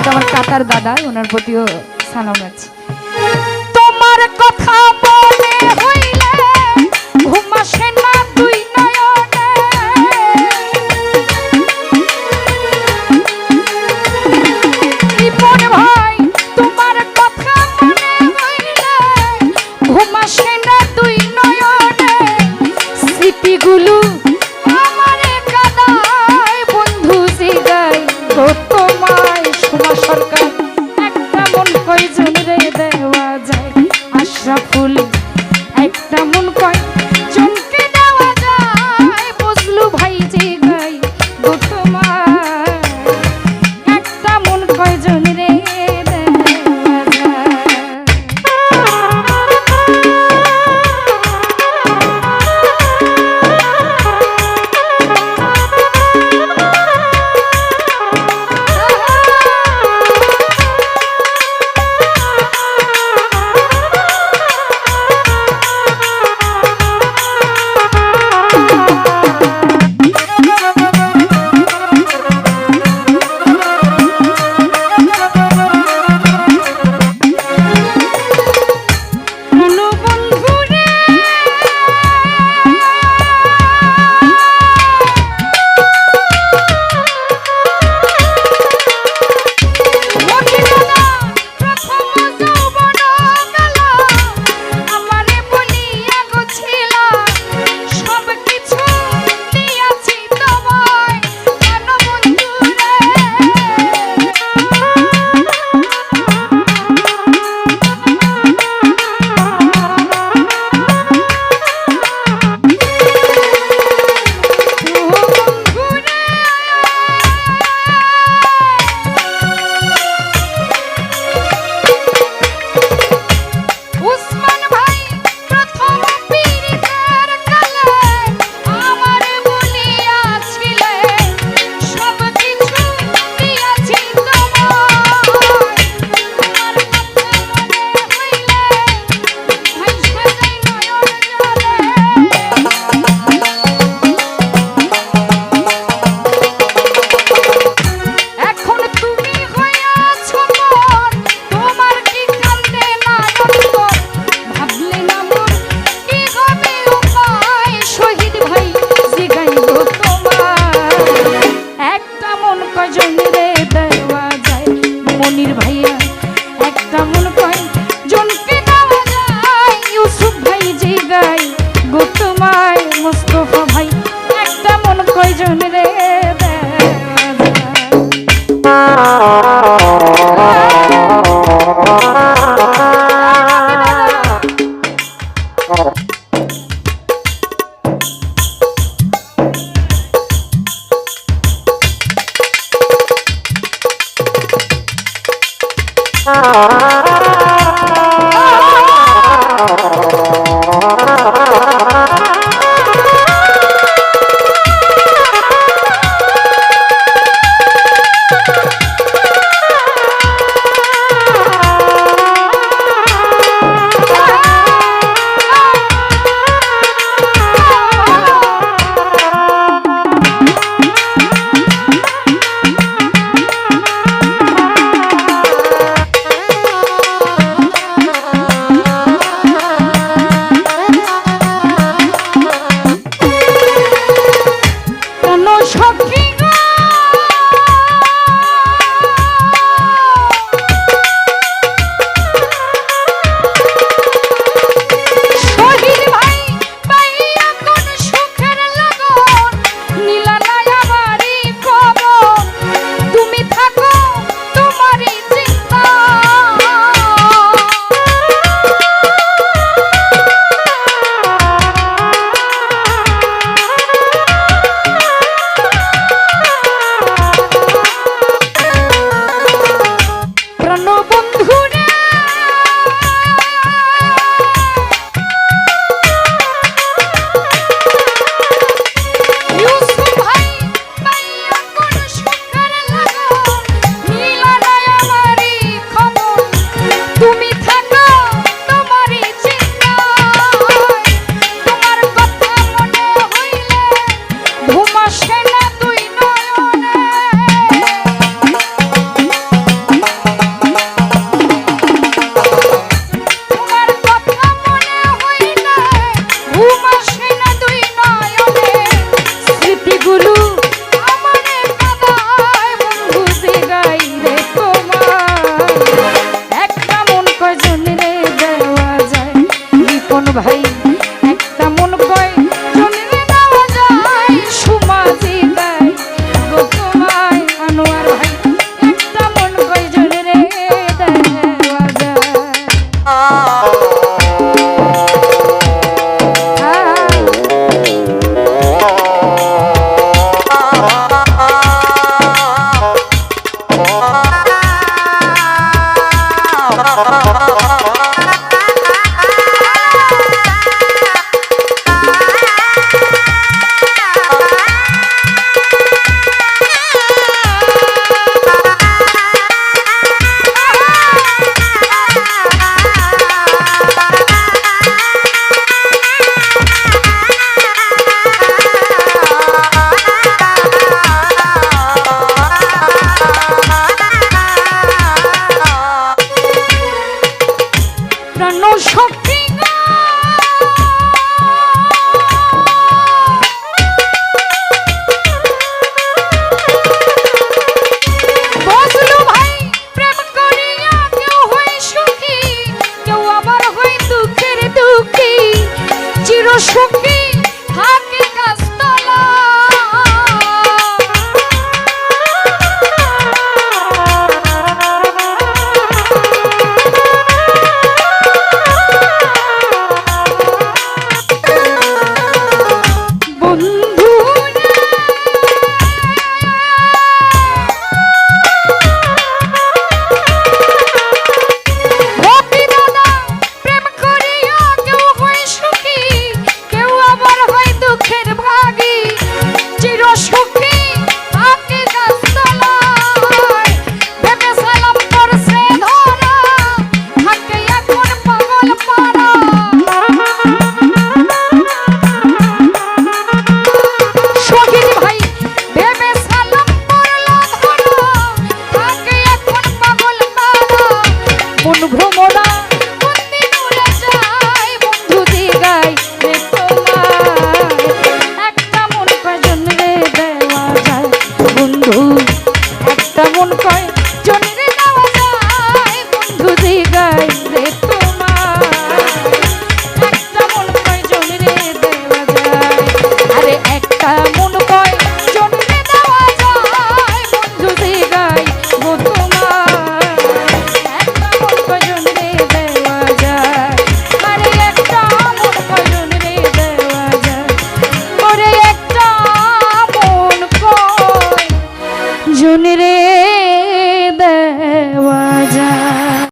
আমার কাতার দাদা, ওনার প্রতিও সালাম আছে। তোমার কথা মনে হইলে ঘুম আসে না দুই নয়নে, রিপন ভাই তোমার কথা মনে হইলে ঘুম আসে না দুই নয়নে, স্মৃতিগুলো আমারে কাদায় বন্ধু জিগাই তো তোমায়। সোমা সরকার একটা মন কয়জন রে দেওয়া যায়, আশরাফুল একটা মন কয়জনকে দেওয়া যায়, বজলু ভাই জিগাই তো তোমায় একটা মন কয়জন রে দেওয়া যায়। ভাই একটা মন কয় জনরে দেওয়া যায় সুমাজি গায় গো তোমায় আনোয়ার ভাই একটা মন কয় জনরে দেওয়া যায় শক্তি বসলো ভাই প্রেম করিয়া কেউ হয় সুখী কেউ আবার হয় দুঃখের দুঃখী চির সুখ